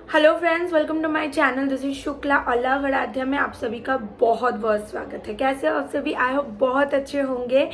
Hello friends, welcome to my channel. This is Shukla अल्लाह वराध्या में आप सभी का बहुत बहुत स्वागत है। कैसे हो आप सभी? आई होप बहुत अच्छे होंगे।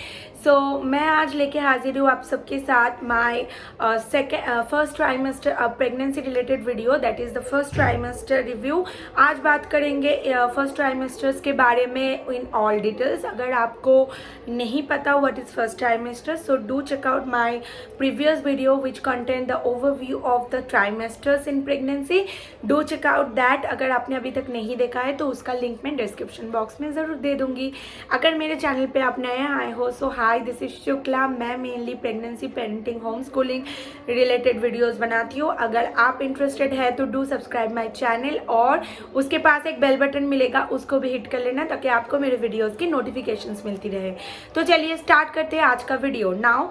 मैं आज लेके हाजिर हूँ आप सबके साथ my first trimester pregnancy related video, that is the first trimester review. आज बात करेंगे फर्स्ट ट्राइमेस्टर्स के बारे में इन ऑल डिटेल्स। अगर आपको नहीं पता what is first trimester, so do check out my previous video which contain the overview of the trimesters in pregnancy. Do check out that. अगर आपने अभी तक नहीं देखा है तो उसका लिंक मैं डिस्क्रिप्शन बॉक्स में ज़रूर दे दूंगी। अगर मेरे चैनल पे आप नए आए हो, सो हाय, दिस इज शुक्ला। मैं mainly pregnancy, parenting, home schooling related videos बनाती हूँ। अगर आप इंटरेस्टेड है तो डू सब्सक्राइब माई चैनल और उसके पास एक बेल बटन मिलेगा, उसको भी हिट कर लेना ताकि आपको मेरे वीडियोज़ की नोटिफिकेशंस मिलती रहे। तो चलिए स्टार्ट करते हैं आज का वीडियो। नाउ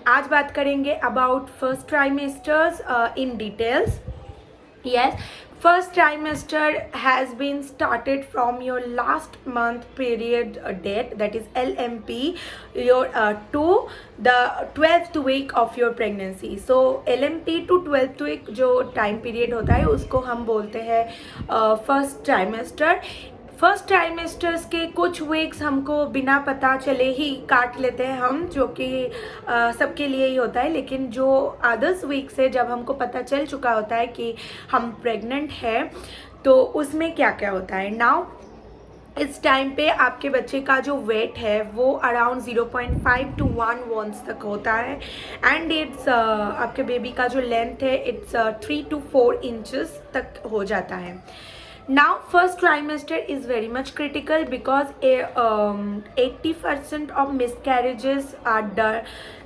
आज बात करेंगे about first trimesters in details. Yes, first trimester has been started from your last month period date, that is LMP, your to the 12th week of your pregnancy. So LMP to 12th week जो time period होता है उसको हम बोलते हैं first trimester। First trimesters के कुछ weeks हमको बिना पता चले ही काट लेते हैं हम, जो कि सबके लिए ही होता है। लेकिन जो अदर्स वीक्स है, जब हमको पता चल चुका होता है कि हम प्रेग्नेंट हैं, तो उसमें क्या क्या होता है। नाउ इस टाइम पे आपके बच्चे का जो वेट है वो अराउंड 0.5 to 1 वॉन्स तक होता है। एंड इट्स आपके बेबी का जो लेंथ है इट्स 3 to 4 इंचेस तक हो जाता है। Now first trimester is very much critical because 80% of miscarriages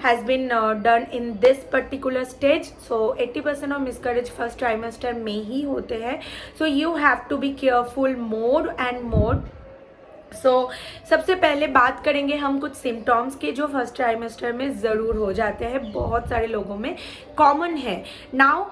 has been done in this particular stage. So 80% of miscarriage first trimester में ही होते हैं। So you have to be careful more and more. सबसे पहले बात करेंगे हम कुछ सिम्टॉम्स के जो फर्स्ट ट्राइमेस्टर में ज़रूर हो जाते हैं, बहुत सारे लोगों में कॉमन है। नाउ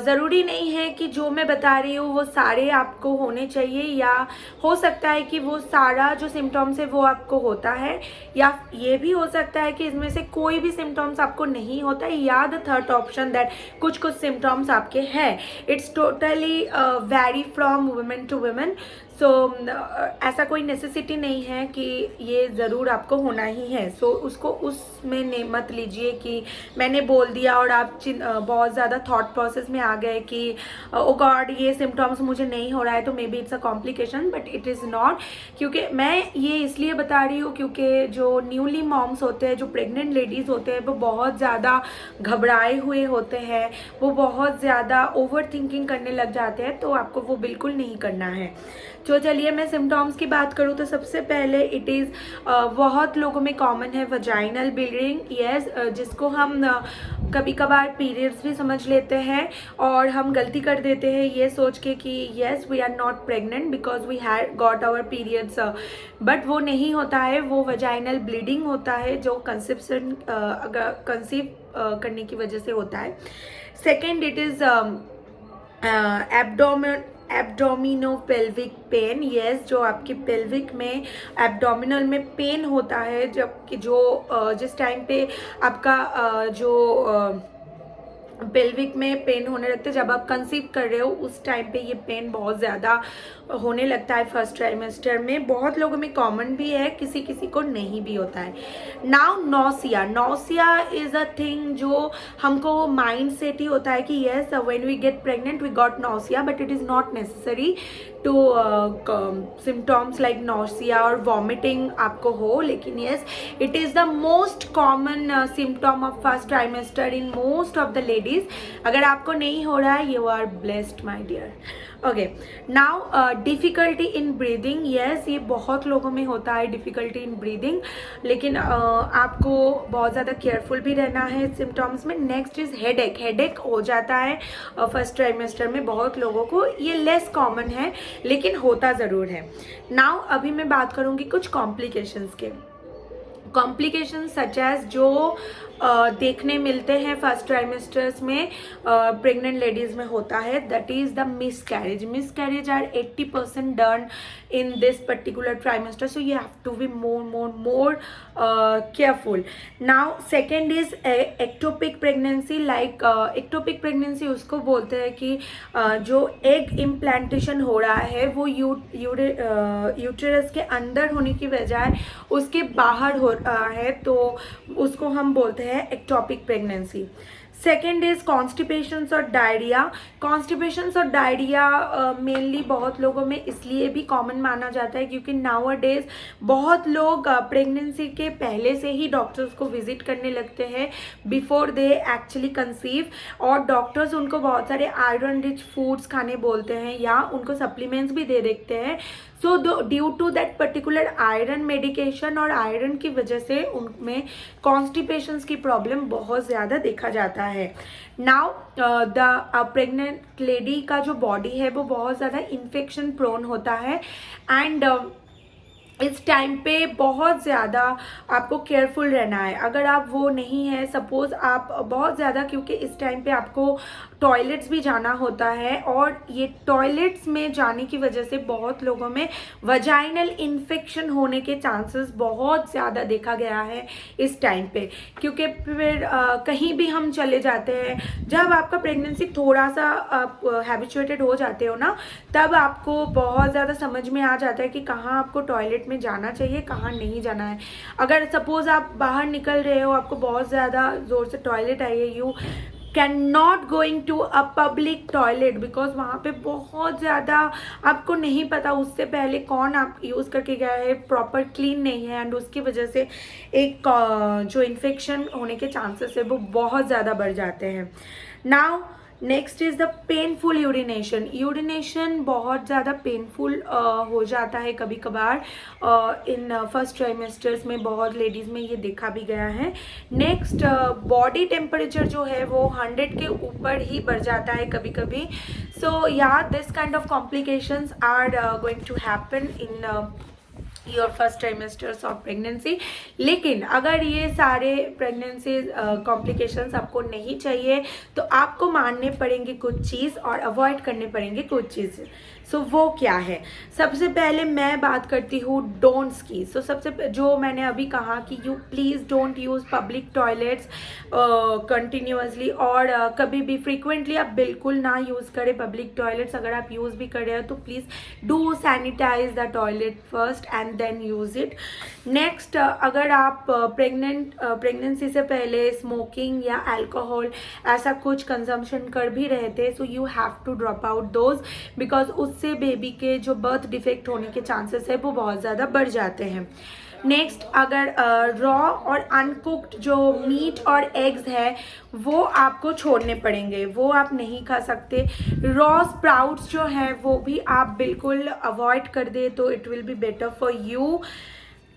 ज़रूरी नहीं है कि जो मैं बता रही हूँ वो सारे आपको होने चाहिए, या हो सकता है कि वो सारा जो सिम्टॉम्स है वो आपको होता है, या ये भी हो सकता है कि इसमें से कोई भी सिम्टॉम्स आपको नहीं होता है, या द थर्ड ऑप्शन दैट कुछ सिम्टॉम्स आपके हैं। It's totally vary from women to women. ऐसा कोई नेसेसिटी नहीं है कि ये ज़रूर आपको होना ही है। उसको उसमें मत लीजिए कि मैंने बोल दिया और आप बहुत ज़्यादा थॉट प्रोसेस में आ गए कि ओ गॉड ये सिम्टॉम्स मुझे नहीं हो रहा है तो may be it's a complication, but it is not. क्योंकि मैं ये इसलिए बता रही हूँ क्योंकि जो न्यूली मॉम्स होते हैं, जो प्रेग्नेंट लेडीज़ होते हैं, वो बहुत ज़्यादा घबराए हुए होते हैं, वो बहुत ज़्यादा ओवर थिंकिंग करने लग जाते हैं, तो आपको वो बिल्कुल नहीं करना है। तो चलिए मैं सिम्टॉम्स की बात करूँ तो सबसे पहले इट इज़ बहुत लोगों में कॉमन है वजाइनल ब्लीडिंग। यस, जिसको हम कभी कभार पीरियड्स भी समझ लेते हैं और हम गलती कर देते हैं ये सोच के कि yes we are not pregnant because we had got our periods, but वो नहीं होता है। वो वजाइनल ब्लीडिंग होता है जो कंसेप्शन कंसीव करने की वजह से होता है। Second, it is abdominopelvic pain. Yes, जो आपके पेल्विक में एब्डोमिनल में पेन होता है, जबकि जिस टाइम पे आपका जो पेल्विक में पेन होने लगते हैं, जब आप कंसीव कर रहे हो उस टाइम पे ये पेन बहुत ज़्यादा होने लगता है फर्स्ट ट्राइमेस्टर में। बहुत लोगों में कॉमन भी है, किसी किसी को नहीं भी होता है। Now nausea is a thing जो हमको माइंड सेट ही होता है कि yes when we get pregnant we got nausea, but it is not necessary to symptoms like nausea और वॉमिटिंग आपको हो। लेकिन yes, it is the most common symptom of first trimester in most of the ladies. अगर आपको नहीं हो रहा है, you are blessed my dear. Okay, now difficulty in breathing. Yes, ये बहुत लोगों में होता है डिफ़िकल्टी इन ब्रीदिंग, लेकिन आपको बहुत ज़्यादा केयरफुल भी रहना है सिम्टॉम्स में। नेक्स्ट इज़ हेडेक हो जाता है फर्स्ट ट्राइमेस्टर में बहुत लोगों को। ये लेस कॉमन है लेकिन होता ज़रूर है। नाउ अभी मैं बात करूँगी कुछ कॉम्प्लिकेशंस के। कॉम्प्लिकेशंस सच एज जो देखने मिलते हैं फर्स्ट ट्राइमेस्टर्स में प्रेग्नेंट लेडीज में होता है, that is the miscarriage are 80% डन in this particular trimester, so you have to be more careful. Now second is ectopic pregnancy. like ectopic pregnancy उसको बोलते हैं कि जो एग इम्प्लांटेशन हो रहा है वो यूटेरस के अंदर होने की बजाय उसके बाहर हो रहा है, तो उसको हम बोलते हैं एक्टोपिक प्रेगनेंसी. सेकेंड इज कॉन्स्टिपेशंस और डायरिया. कॉन्स्टिपेशंस और डायरिया मेनली बहुत लोगों में इसलिए भी कॉमन माना जाता है क्योंकि नाउ अ डेज बहुत लोग प्रेगनेंसी के पहले से ही डॉक्टर्स को विजिट करने लगते हैं बिफोर दे एक्चुअली कंसीव, और डॉक्टर्स उनको बहुत सारे आयरन रिच फूड्स खाने बोलते हैं या उनको सप्लीमेंट्स भी दे देते हैं. So due to that particular iron medication और आयरन की वजह से उनमें कॉन्स्टिपेशंस की प्रॉब्लम बहुत ज़्यादा देखा जाता है. नाउ द प्रेग्नेंट लेडी का जो बॉडी है वो बहुत ज़्यादा इन्फेक्शन प्रोन होता है, एंड इस टाइम पे बहुत ज़्यादा आपको केयरफुल रहना है. अगर आप वो नहीं है, सपोज़ आप बहुत ज़्यादा, क्योंकि इस टाइम पे आपको टॉयलेट्स भी जाना होता है और ये टॉयलेट्स में जाने की वजह से बहुत लोगों में वजाइनल इन्फेक्शन होने के चांसेस बहुत ज़्यादा देखा गया है इस टाइम पे. क्योंकि फिर कहीं भी हम चले जाते हैं, जब आपका प्रेगनेंसी थोड़ा सा आप हैबिचुएटेड हो जाते हो ना, तब आपको बहुत ज़्यादा समझ में आ जाता है कि कहाँ आपको टॉयलेट में जाना चाहिए, कहाँ नहीं जाना है. अगर सपोज़ आप बाहर निकल रहे हो, आपको बहुत ज़्यादा ज़ोर से टॉयलेट आई है, you can not going to a public toilet, because वहाँ पे बहुत ज़्यादा आपको नहीं पता उससे पहले कौन आप यूज़ करके गया है, प्रॉपर क्लीन नहीं है, एंड उसकी वजह से एक जो इन्फेक्शन होने के चांसेस है वो बहुत ज़्यादा बढ़ जाते हैं. Now next is the painful urination बहुत ज़्यादा पेनफुल हो जाता है कभी कभार. इन फर्स्ट ट्राइमेस्टर्स में बहुत लेडीज़ में ये देखा भी गया है. नेक्स्ट बॉडी टेम्परेचर जो है वो 100 के ऊपर ही बढ़ जाता है कभी कभी. सो या this kind of complications are going to happen in your first trimesters of pregnancy. लेकिन अगर ये सारे प्रेगनेंसी कॉम्प्लिकेशंस आपको नहीं चाहिए तो आपको मानने पड़ेंगे कुछ चीज़ और अवॉइड करने पड़ेंगे कुछ चीज़. सो वो क्या है? सबसे पहले मैं बात करती हूँ डोंट्स की. सो सबसे जो मैंने अभी कहा कि you please don't use public toilets continuously, और कभी भी फ्रीक्वेंटली आप बिल्कुल ना यूज़ करें पब्लिक टॉयलेट्स. अगर आप यूज़ भी कर रहे हो तो please do sanitise the toilet first and then use it. Next, अगर आप प्रेगनेंसी से पहले स्मोकिंग या अल्कोहल ऐसा कुछ कंजम्पशन कर भी रहे थे, so you have to drop out those, because उससे बेबी के जो बर्थ डिफेक्ट होने के चांसेस है वो बहुत ज़्यादा बढ़ जाते हैं. नेक्स्ट, अगर रॉ और अनकुक्ड जो मीट और एग्स है वो आपको छोड़ने पड़ेंगे, वो आप नहीं खा सकते. रॉ स्प्राउट्स जो है वो भी आप बिल्कुल अवॉइड कर दे तो it will be better for you.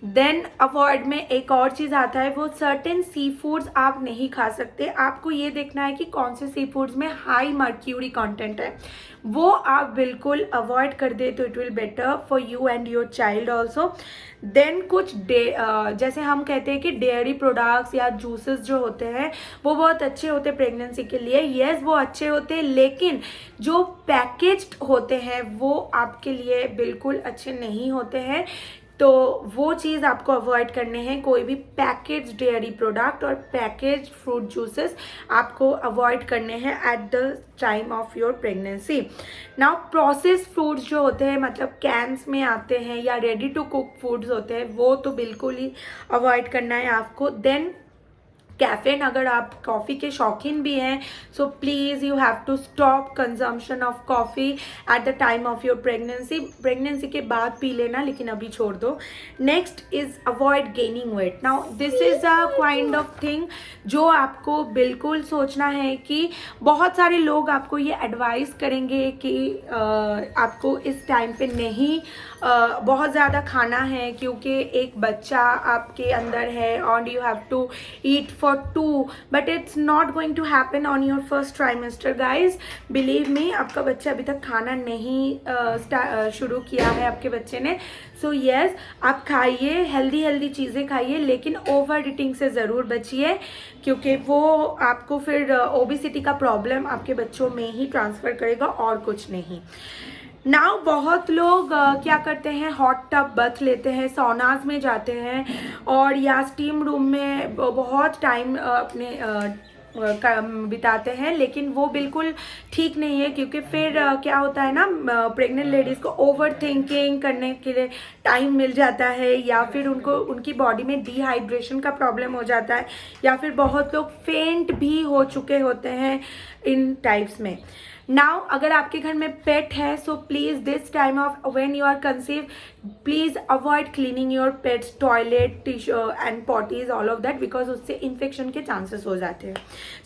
Then avoid में एक और चीज़ आता है, वो सर्टेन सी फूड्स आप नहीं खा सकते. आपको ये देखना है कि कौन से सी फूड्स में हाई मर्क्यूरी कंटेंट है, वो आप बिल्कुल अवॉइड कर दे तो it will better for you and your child also. Then कुछ जैसे हम कहते हैं कि डेयरी प्रोडक्ट्स या जूसेस जो होते हैं वो बहुत अच्छे होते हैं प्रेगनेंसी के लिए. येस, वो अच्छे होते हैं, लेकिन जो पैकेज्ड होते हैं वो आपके लिए बिल्कुल अच्छे नहीं होते हैं. तो वो चीज़ आपको अवॉइड करने हैं. कोई भी पैकेज डेयरी प्रोडक्ट और पैकेज फ्रूट जूसेस आपको अवॉइड करने हैं eight the time of your pregnancy. Now process foods जो होते हैं, मतलब कैंस में आते हैं या रेडी टू कुक फूड्स होते हैं, वो तो बिल्कुल ही अवॉइड करना है आपको. देन कैफीन, अगर आप कॉफ़ी के शौकीन भी हैं, so please you have to stop consumption of coffee at the time of your pregnancy के बाद पी लेना, लेकिन अभी छोड़ दो. Next is avoid gaining weight. Now this is a kind of thing जो आपको बिल्कुल सोचना है कि बहुत सारे लोग आपको ये एडवाइस करेंगे कि आपको इस टाइम पे नहीं बहुत ज़्यादा खाना है क्योंकि एक बच्चा आपके अंदर है और you have to eat for or 2, but it's not going to happen on your first trimester guys. Believe me, आपका बच्चा अभी तक खाना नहीं शुरू किया है आपके बच्चे ने. सो यस, आप खाइए, हेल्दी चीज़ें खाइए, लेकिन ओवर ईटिंग से ज़रूर बचिए, क्योंकि वो आपको फिर ओबेसिटी का प्रॉब्लम आपके बच्चों में ही ट्रांसफ़र करेगा और कुछ नहीं. नाउ बहुत लोग क्या करते हैं, हॉट टब बथ लेते हैं, सोनाज में जाते हैं और या स्टीम रूम में बहुत टाइम अपने बिताते हैं, लेकिन वो बिल्कुल ठीक नहीं है, क्योंकि फिर क्या होता है ना, प्रेग्नेंट लेडीज़ को ओवर थिंकिंग करने के लिए टाइम मिल जाता है, या फिर उनको उनकी बॉडी में डिहाइड्रेशन का प्रॉब्लम हो जाता है, या फिर बहुत लोग फेंट भी हो चुके होते हैं इन टाइप्स में. नाउ अगर आपके घर में पेट है, so please this time of when you are conceive, please avoid cleaning your pet's toilet tissue and potties, all of that, because उससे इन्फेक्शन के चांसेस हो जाते हैं.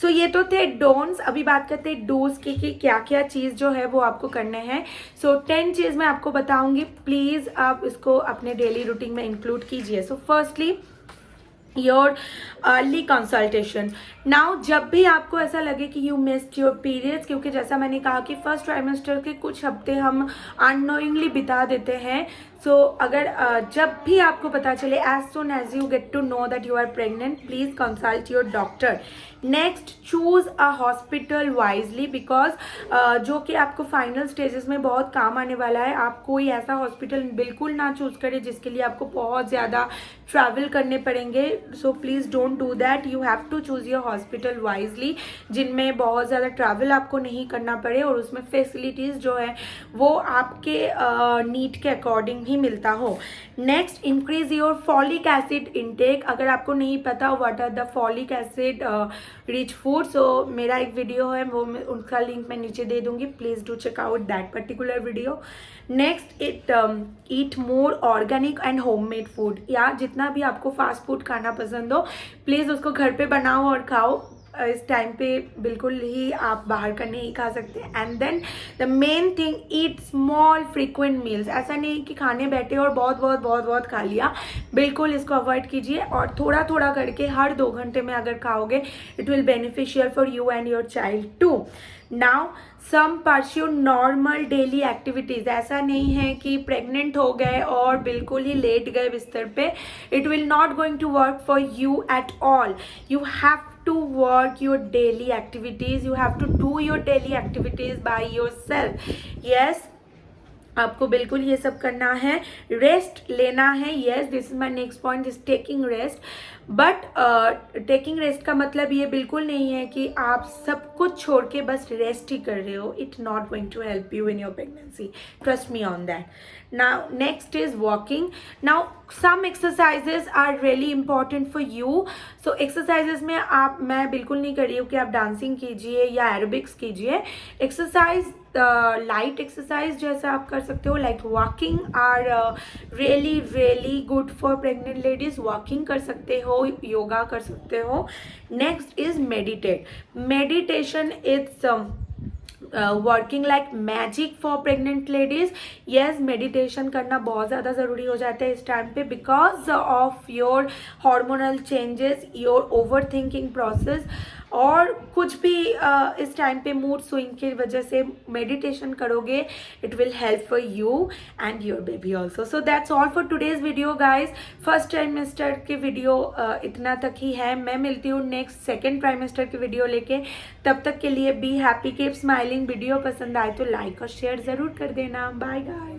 सो ये तो थे डोंट्स. अभी बात करते हैं डूज की, कि क्या क्या चीज़ जो है वो आपको करने हैं. सो 10 चीज़ मैं आपको बताऊंगी, प्लीज़ आप इसको अपने डेली रूटीन में इंक्लूड कीजिए. So firstly your early consultation. Now जब भी आपको ऐसा लगे कि यू मिस्ड योर पीरियड्स, क्योंकि जैसा मैंने कहा कि फर्स्ट ट्राइमेस्टर के कुछ हफ्ते हम अननोइंगली बिता देते हैं. सो अगर जब भी आपको पता चले, as soon as you get to know that you are pregnant, please consult your doctor. Next, choose a hospital wisely, because जो कि आपको फाइनल स्टेजेस में बहुत काम आने वाला है. आप कोई ऐसा हॉस्पिटल बिल्कुल ना चूज़ करें जिसके लिए आपको बहुत ज़्यादा ट्रैवल करने पड़ेंगे. So please don't do that. You have to choose your hospital wisely, जिनमें बहुत ज़्यादा ट्रैवल आपको नहीं करना पड़े और उसमें फैसिलिटीज़ जो है वो आपके नीड के अकॉर्डिंग ही मिलता हो. Next, increase your folic acid intake. अगर आपको नहीं पता what are the folic acid rich food, so मेरा एक वीडियो है, वो उनका लिंक मैं नीचे दे दूंगी, please do check out that particular video. Next, eat more organic and homemade food. या जितना भी आपको फास्ट फूड खाना पसंद हो, प्लीज़ उसको घर पे बनाओ और खाओ. इस टाइम पे बिल्कुल ही आप बाहर का नहीं खा सकते. And then the main thing, eat small frequent meals. ऐसा नहीं कि खाने बैठे और बहुत खा लिया, बिल्कुल इसको अवॉइड कीजिए. और थोड़ा थोड़ा करके हर 2 घंटे में अगर खाओगे, it will beneficial for you and your child too. Now some pursue normal daily activities. ऐसा नहीं है कि प्रेग्नेंट हो गए और बिल्कुल ही लेट गए बिस्तर पे. It will not going to work for you at all. You have to work your daily activities. You have to do your daily activities by yourself. Yes, आपको बिल्कुल ये सब करना है. रेस्ट लेना है. Yes, this is my next point, is taking rest. But taking rest का मतलब ये बिल्कुल नहीं है कि आप सब कुछ छोड़ के बस रेस्ट ही कर रहे हो. It not going to help you in your pregnancy. Trust me on that. Now next is walking. Now some exercises are really important for you. So exercises में मैं बिल्कुल नहीं कर रही हूँ कि आप डांसिंग कीजिए या एरोबिक्स कीजिए. एक्सरसाइज, लाइट एक्सरसाइज जैसा आप कर सकते हो, like walking are really good for pregnant ladies. Walking कर सकते हो, योगा कर सकते हो. Next is meditate. Meditation is working like magic for pregnant ladies. Yes, meditation करना बहुत ज़्यादा ज़रूरी हो जाता है इस टाइम पे, because of your hormonal changes, your over thinking process, और कुछ भी इस टाइम पे मूड स्विंग की वजह से मेडिटेशन करोगे, it will help for you and your baby also. So that's all for today's video guys. First trimester के वीडियो इतना तक ही है. मैं मिलती हूँ नेक्स्ट सेकेंड ट्राइमेस्टर की वीडियो लेके. तब तक के लिए be happy, keep smiling. Video पसंद आए तो लाइक और शेयर ज़रूर कर देना. Bye guys.